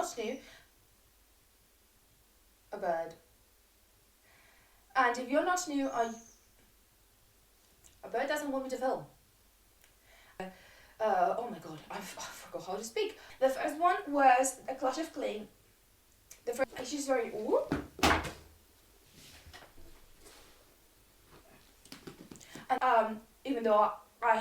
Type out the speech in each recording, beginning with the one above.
not new, a bird. And if you're not new, a bird doesn't want me to film. Oh my god, I forgot how to speak. The first one was a Clash of Clay. The first, it's just very, ooh. And even though I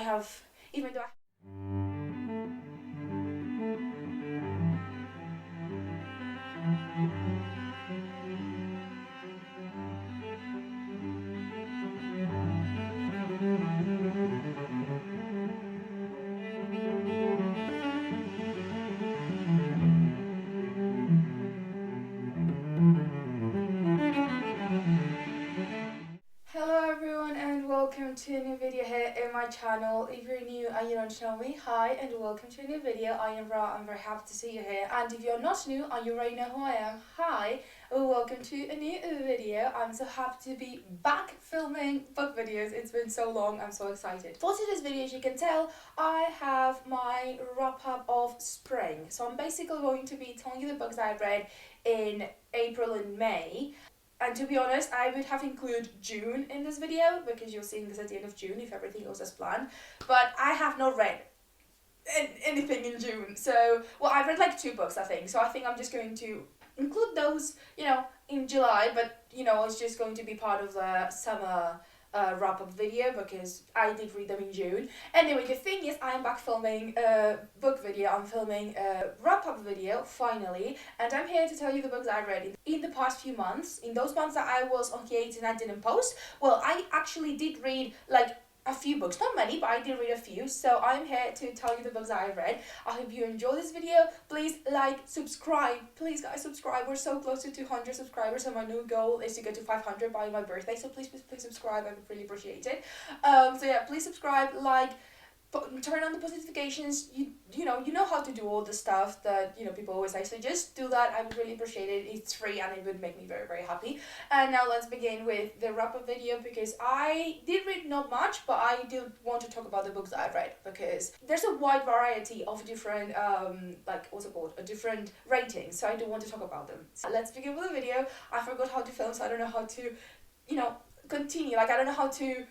Hello everyone and welcome to a new video here in my channel. If you're new and you don't know me, hi and welcome to a new video. I am Ra, I'm very happy to see you here. And if you're not new and you already know who I am, hi, welcome to a new video. I'm so happy to be back filming book videos. It's been so long, I'm so excited. For today's video, as you can tell, I have my wrap up of spring. So I'm basically going to be telling you the books that I've read in April and May. And to be honest, I would have included June in this video because you're seeing this at the end of June if everything goes as planned. But I have not read anything in June. So, well, I've read like 2 books, I think. So I think I'm just going to include those, in July. But, it's just going to be part of the summer wrap-up video because I did read them in June. Anyway, the thing is, I'm back filming a book video. I'm filming a wrap-up video, finally. And I'm here to tell you the books I read in the past few months. In those months that I was on hiatus and I didn't post, well, I actually did read, a few books, not many, but I did read a few. So I'm here to tell you the books that I read. I hope you enjoy this video. Please like, subscribe. Please guys, subscribe. We're so close to 200 subscribers and my new goal is to get to 500 by my birthday. So please subscribe. I would really appreciate it. So yeah, please subscribe, like, turn on the post notifications. You know how to do all the stuff that people always say, so just do that. I would really appreciate it. It's free and it would make me very, very happy. And now let's begin with the wrap-up video because I did read not much, but I do want to talk about the books that I've read because there's a wide variety of different different ratings, so I do want to talk about them. So let's begin with the video. I forgot how to film, so I don't know how to continue. I don't know how to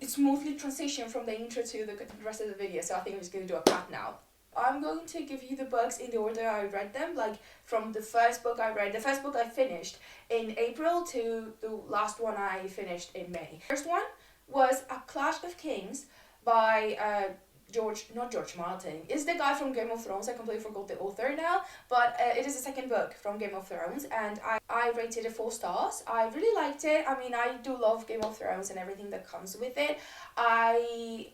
smoothly transition from the intro to the rest of the video, so I think I'm just going to do a cut now. I'm going to give you the books in the order I read them, from the first book I read. The first book I finished in April to the last one I finished in May. First one was A Clash of Kings by not George Martin. It's the guy from Game of Thrones. I completely forgot the author now, but it is the second book from Game of Thrones, and I rated it 4 stars. I really liked it. I mean, I do love Game of Thrones and everything that comes with it. I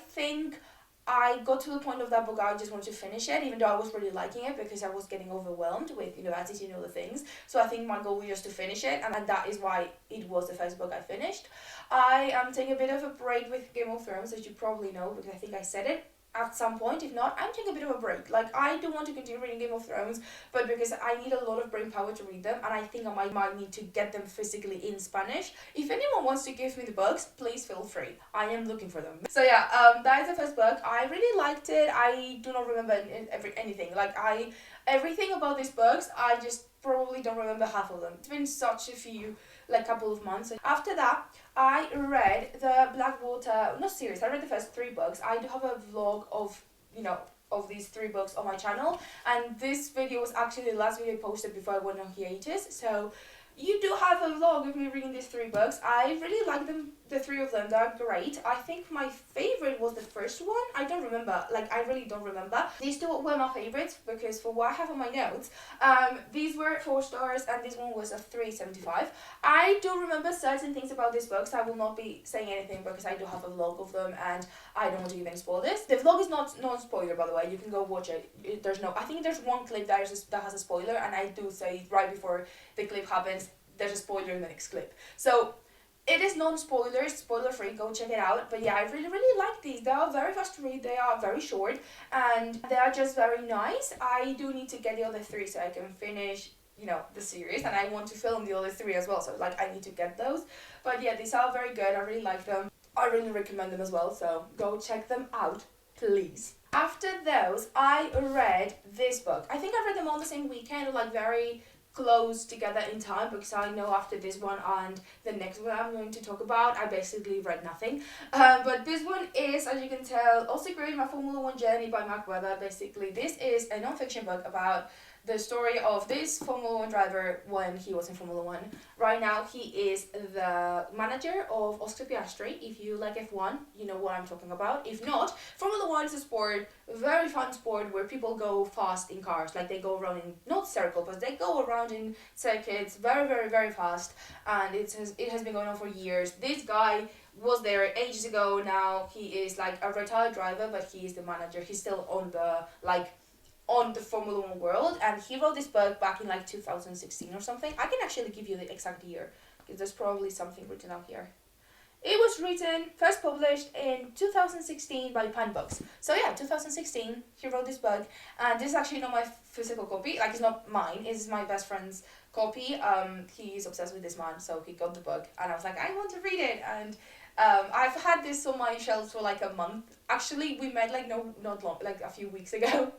think I got to the point of that book I just wanted to finish it, even though I was really liking it because I was getting overwhelmed with university and all the things. So I think my goal was just to finish it, and that is why it was the first book I finished. I am taking a bit of a break with Game of Thrones, as you probably know, because I think I said it at some point. If not, I'm taking a bit of a break. I do want to continue reading Game of Thrones, but because I need a lot of brain power to read them, and I think I might need to get them physically in Spanish. If anyone wants to give me the books, please feel free. I am looking for them. So yeah, that is the first book. I really liked it. I do not remember anything. Everything about these books, I just probably don't remember half of them. It's been such a few, couple of months. After that, I read the Blackwater, not series, I read the first 3 books. I do have a vlog of these 3 books on my channel, and this video was actually the last video I posted before I went on hiatus, so you do have a vlog of me reading these 3 books. I really like them, the 3 of them. They're great. I think my favorite was the first one. I don't remember. I really don't remember. These 2 were my favorites because for what I have on my notes, these were 4 stars and this one was a 3.75. I do remember certain things about these books. I will not be saying anything because I do have a vlog of them and I don't want to give any spoilers. The vlog is not spoiler, by the way. You can go watch it. I think there's one clip that has a spoiler, and I do say right before the clip happens, there's a spoiler in the next clip. So it is non-spoilers, spoiler-free, go check it out. But yeah, I really, really like these. They are very fast to read, they are very short, and they are just very nice. I do need to get the other 3 so I can finish, the series, and I want to film the other 3 as well, so I need to get those. But yeah, these are very good. I really like them. I really recommend them as well, so go check them out, please. After those, I read this book. I think I read them all the same weekend, like very close together in time, because I know after this one and the next one I'm going to talk about, I basically read nothing. But this one is, as you can tell, Also Great, My Formula One Journey by Mark Webber. Basically, this is a non-fiction book about the story of this Formula One driver when he was in Formula One. Right now, he is the manager of Oscar Piastri. If you like F1, you know what I'm talking about. If not, Formula One is a sport, a very fun sport where people go fast in cars. Like they go around in, not circle, but they go around in circuits very, very, very fast. And it has been going on for years. This guy was there ages ago. Now he is like a retired driver, but he is the manager. He's still on the Formula One world, and he wrote this book back in like 2016 or something. I can actually give you the exact year, because there's probably something written out here. It was written, first published in 2016 by Pan Books. So yeah, 2016, he wrote this book, and this is actually not my physical copy, like it's not mine, it's my best friend's copy. He's obsessed with this man, so he got the book, and I was like, I want to read it, and I've had this on my shelves for like a month. Actually, we met like not long, like a few weeks ago.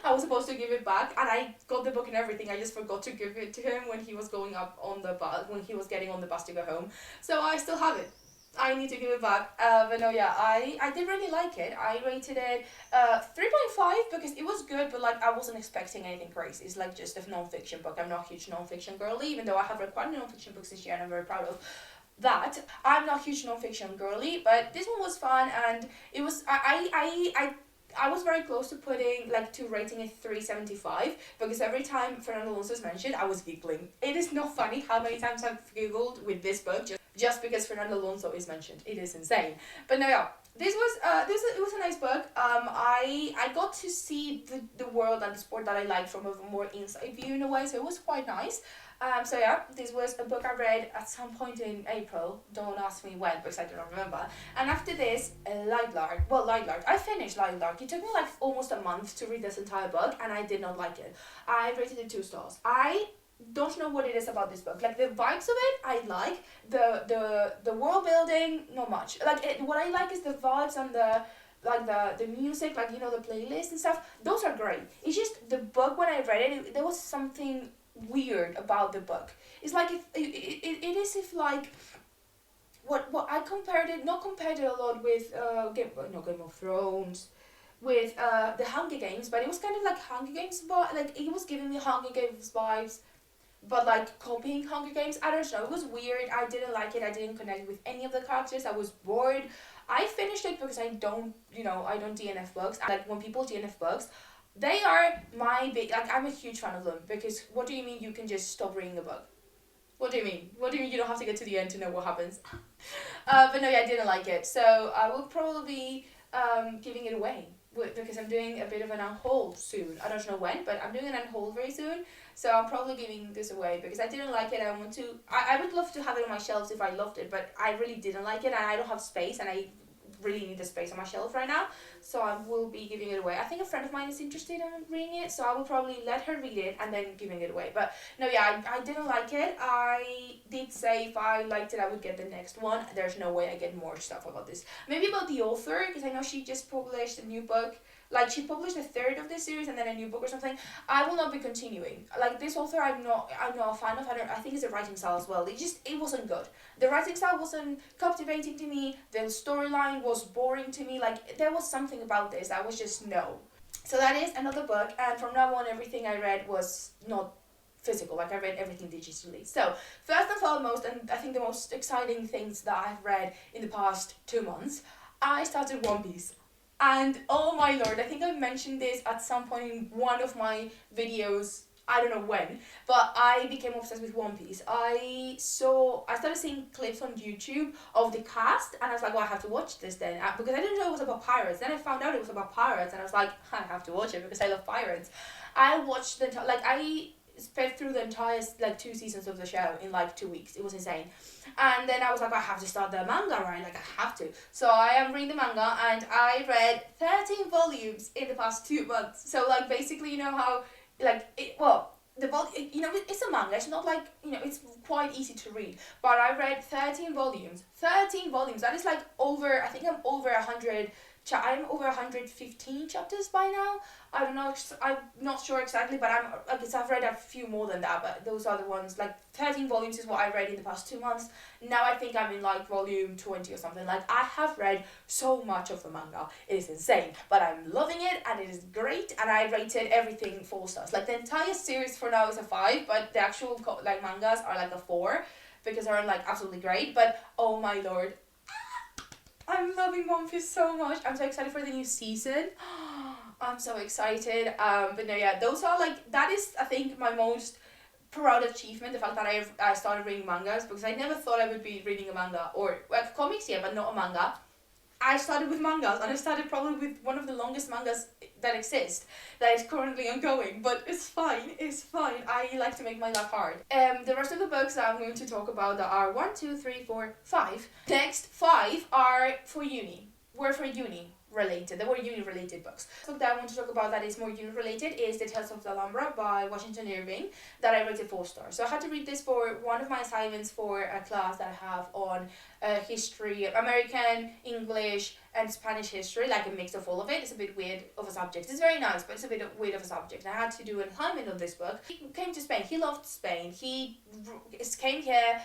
I was supposed to give it back, and I got the book and everything. I just forgot to give it to him when he was going up on the bus, when he was getting on the bus to go home. So I still have it. I need to give it back. But no, yeah, I did really like it. I rated it 3.5 because it was good, but like I wasn't expecting anything crazy. It's like just a non-fiction book. I'm not a huge non-fiction girly, even though I have read quite a non-fiction books this year, and I'm very proud of that. I'm not a huge non-fiction girly, but this one was fun, and it was I was very close to rating it 3.75, because every time Fernando Alonso is mentioned, I was giggling. It is not funny how many times I've giggled with this book just because Fernando Alonso is mentioned. It is insane. But no, yeah, it was a nice book. I got to see the world and the sport that I like from a more inside view in a way, so it was quite nice. So yeah, this was a book I read at some point in April. Don't ask me when, because I don't remember. And after this, Lightlark. I finished Lightlark. It took me like almost a month to read this entire book, and I did not like it. I rated it 2 stars. I don't know what it is about this book. Like the vibes of it, I like. The world building, not much. What I like is the vibes and the music, like, you know, the playlist and stuff. Those are great. It's just the book, when I read it, there was something weird about the book. It's like it is if like what I compared it a lot with Game of Thrones, with the Hunger Games, but it was kind of like Hunger Games, but like it was giving me Hunger Games vibes, but like copying Hunger Games. I don't know, it was weird. I didn't like it. I didn't connect with any of the characters. I was bored. I finished it because I don't DNF books. Like when people DNF books, they are my big, like, I'm a huge fan of them, because what do you mean you can just stop reading a book? What do you mean? What do you mean you don't have to get to the end to know what happens? But no, yeah, I didn't like it. So I will probably be giving it away, because I'm doing a bit of an unhaul soon. I don't know when, but I'm doing an unhaul very soon. So I'm probably giving this away because I didn't like it. I would love to have it on my shelves if I loved it, but I really didn't like it, and I don't have space, and I really need the space on my shelf right now, so I will be giving it away. I think a friend of mine is interested in reading it, so I will probably let her read it and then giving it away. But no, yeah, I didn't like it. I did say if I liked it, I would get the next one. There's no way I get more stuff about this. Maybe about the author, because I know she just published a new book. Like, she published a third of this series and then a new book or something. I will not be continuing. Like, this author, I'm not a fan of. I think it's a writing style as well. It wasn't good. The writing style wasn't captivating to me. The storyline was boring to me. Like, there was something about this that was just no. So that is another book, and from now on, everything I read was not physical. Like, I read everything digitally. So, first and foremost, and I think the most exciting things that I've read in the past 2 months, I started One Piece. And oh my lord, I think I mentioned this at some point in one of my videos, I don't know when, but I became obsessed with One Piece. I started seeing clips on YouTube of the cast, and I was like, well, I have to watch this then, because I didn't know it was about pirates. Then I found out it was about pirates, and I was like, I have to watch it because I love pirates. I watched I sped through the entire 2 seasons of the show in 2 weeks. It was insane. And then I was like, I have to start the manga, right? I have to. So I am reading the manga, and I read 13 volumes in the past 2 months. So basically, you know how it's a manga. It's not it's quite easy to read. But I read 13 volumes. 13 volumes. That is over, I think I'm over 100 I'm over 115 chapters by now. I don't know, I'm not sure exactly, but I guess I've read a few more than that, but those are the ones, like 13 volumes is what I read in the past 2 months. Now I think I'm in like volume 20 or something. Like, I have read so much of the manga. It is insane, but I'm loving it and it is great, and I rated everything 4 stars. Like, the entire series for now is a 5, but the actual like mangas are like a 4 because they're like absolutely great. But oh my lord, I'm loving One Piece so much. I'm so excited for the new season. I'm so excited. But no, yeah, those are like, that is, I think, my most proud achievement, the fact that I started reading mangas, because I never thought I would be reading a manga, or like comics, yeah, but not a manga. I started with mangas, and I started probably with one of the longest mangas that exist, that is currently ongoing, but it's fine, I like to make my life hard. The rest of the books that I'm going to talk about that are 1, 2, 3, 4, 5. Next 5 are for uni, were for uni related. They were uni related books. The book that I want to talk about that is more uni related is The Tales of the Alhambra by Washington Irving, that I rated 4 stars. So I had to read this for one of my assignments for a class that I have on history, American, English and Spanish history, like a mix of all of it. It's a bit weird of a subject. It's very nice, but it's a bit weird of a subject. And I had to do an assignment of this book. He came to Spain. He loved Spain. He came here,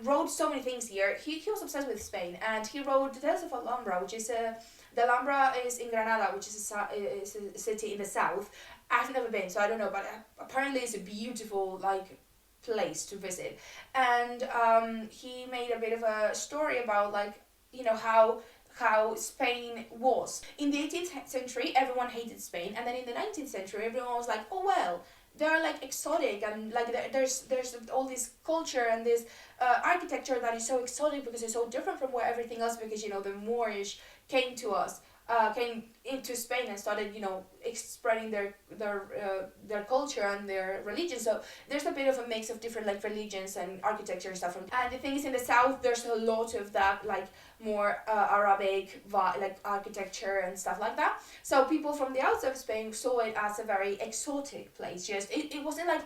wrote so many things here. He was obsessed with Spain, and he wrote The Tales of Alhambra, which is the Alhambra is in Granada, which is a city in the south. I've never been, so I don't know, but apparently it's a beautiful, like, place to visit. And he made a bit of a story about, like, you know, how Spain was. In the 18th century, everyone hated Spain, and then in the 19th century, everyone was like, oh well, they're like exotic, and like there's all this culture and this architecture that is so exotic because it's so different from where everything else, because, you know, the Moorish came into Spain and started, you know, spreading their culture and their religion. So there's a bit of a mix of different, like, religions and architecture and stuff. And the thing is, in the south, there's a lot of that, like, more Arabic like architecture and stuff like that. So people from the outside of Spain saw it as a very exotic place. Just it wasn't like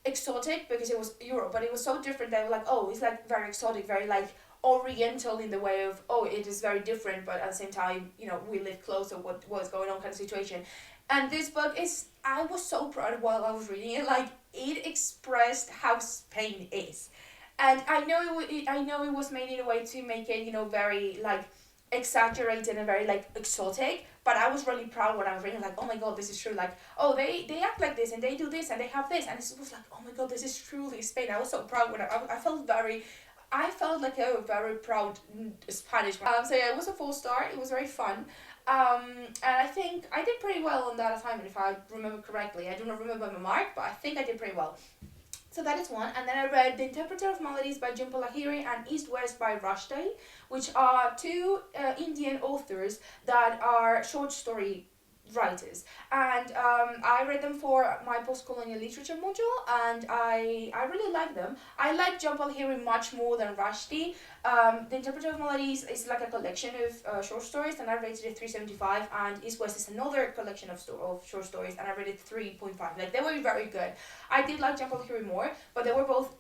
exotic because it was Europe, but it was so different that they were like, oh, it's like very exotic, very like oriental in the way of, oh, it is very different, but at the same time, you know, we live close to what's going on kind of situation. And this book is, I was so proud while I was reading it. Like, it expressed how Spain is, and I know it was made in a way to make it, you know, very like exaggerated and very like exotic, but I was really proud when I was reading, like, oh my god, this is true. Like, oh, they act like this and they do this and they have this, and it was like, oh my god, this is truly Spain. I was so proud when I felt like a very proud Spanish. So yeah, it was a 4-star. It was very fun. And I think I did pretty well on that assignment, if I remember correctly. I do not remember my mark, but I think I did pretty well. So that is one. And then I read The Interpreter of Maladies by Jhumpa Lahiri and East West by Rushdie, which are 2 Indian authors that are short story writers, and I read them for my post-colonial literature module, and I really like them. I like Jhumpa Lahiri much more than Rushdie. The Interpreter of Maladies is like a collection of short stories, and I rated it 3.75, and East West is another collection of short stories, and I rated 3.5. Like, they were very good. I did like Jhumpa Lahiri more, but they were both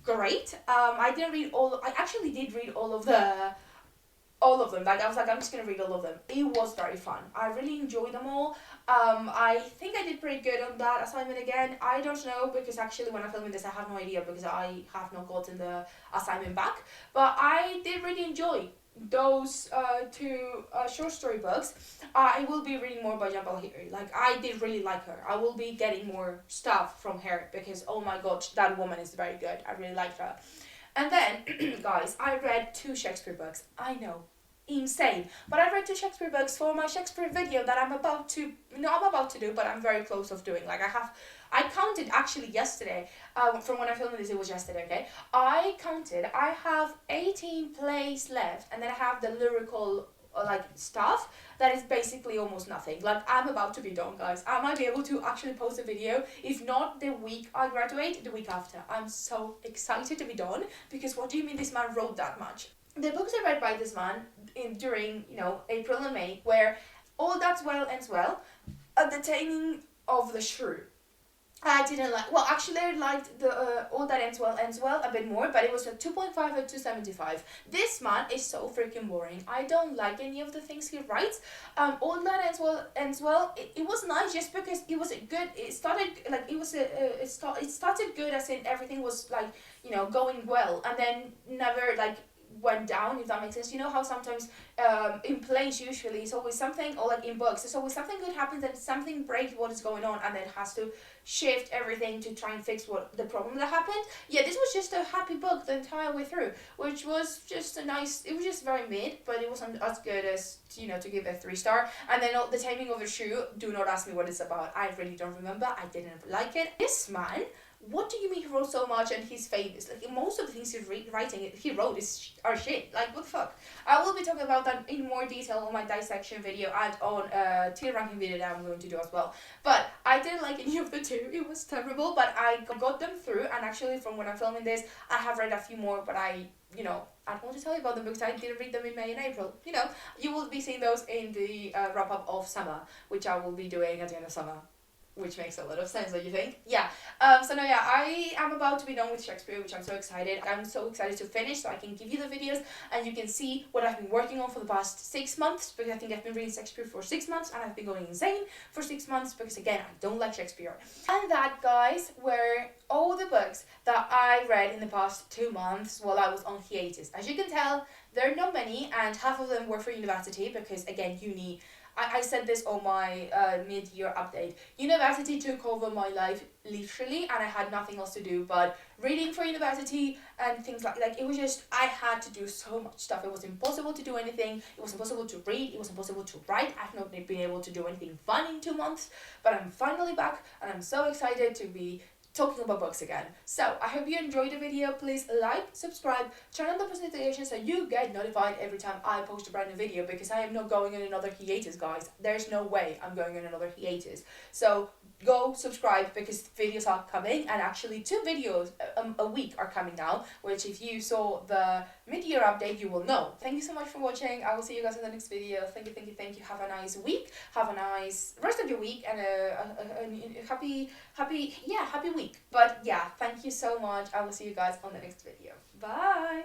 great. I actually did read all of them. Like, I was like, I'm just gonna read all of them. It was very fun. I really enjoyed them all. I think I did pretty good on that assignment again. I don't know, because actually when I'm filming this I have no idea, because I have not gotten the assignment back. But I did really enjoy those 2 short story books. I will be reading more by Jhumpa Lahiri. Like, I did really like her. I will be getting more stuff from her because, oh my god, that woman is very good. I really liked her. And then, guys, I read 2 Shakespeare books. I know, insane. But I read 2 Shakespeare books for my Shakespeare video that I'm about to do, but I'm very close of doing. Like, I counted actually yesterday, from when I filmed this, it was yesterday, okay? I have 18 plays left, and then I have the lyrical like stuff that is basically almost nothing. Like, I'm about to be done, guys. I might be able to actually post a video, if not the week I graduate, the week after. I'm so excited to be done, because what do you mean this man wrote that much? The books I read by this man during, you know, April and May, where All That's Well Ends Well, A The Taming of the Shrew. I didn't like. Well, actually, I liked the All That Ends Well a bit more, but it was a 2.5 or 2.75. This man is so freaking boring. I don't like any of the things he writes. All That Ends Well. It was nice just because it was a good. It started like it was it started good, as in everything was like, you know, going well, and then never like went down, if that makes sense. You know how sometimes in plays usually it's always something, or like in books it's always something good happens and something breaks what is going on, and then has to shift everything to try and fix what the problem that happened. Yeah, this was just a happy book the entire way through, which was just a nice. It was just very mid, but it wasn't as good as, you know, to give it a 3-star. And then the Taming of the Shrew. Do not ask me what it's about. I really don't remember. I didn't like it. This man, what do you mean he wrote so much and he's famous? Like, most of the things he wrote are shit. Like, what the fuck? I will be talking about that in more detail on my dissection video and on tier ranking video that I'm going to do as well. But I didn't like any of the two. It was terrible, but I got them through. And actually, from when I'm filming this, I have read a few more, but I don't want to tell you about the books. I didn't read them in May and April. You know, you will be seeing those in the wrap up of summer, which I will be doing at the end of summer. Which makes a lot of sense, don't you think? Yeah. So no, yeah, I am about to be done with Shakespeare, which I'm so excited. I'm so excited to finish, so I can give you the videos and you can see what I've been working on for the past 6 months, because I think I've been reading Shakespeare for 6 months and I've been going insane for 6 months because, again, I don't like Shakespeare. And that, guys, were all the books that I read in the past 2 months while I was on hiatus. As you can tell, there are not many, and half of them were for university because, again, uni. I said this on my mid-year update. University took over my life literally, and I had nothing else to do but reading for university and things like it was just, I had to do so much stuff. It was impossible to do anything. It was impossible to read. It was impossible to write. I've not been able to do anything fun in 2 months, but I'm finally back and I'm so excited to be talking about books again. So I hope you enjoyed the video. Please like, subscribe, turn on the post notifications so you get notified every time I post a brand new video, because I am not going on another hiatus, guys. There's no way I'm going on another hiatus. So go subscribe, because videos are coming, and actually 2 videos a week are coming now, which if you saw the mid-year update you will know. Thank you so much for watching. I will see you guys in the next video. Thank you. Have a nice week. Have a nice rest of your week and a happy week. But yeah, thank you so much. I will see you guys on the next video. Bye.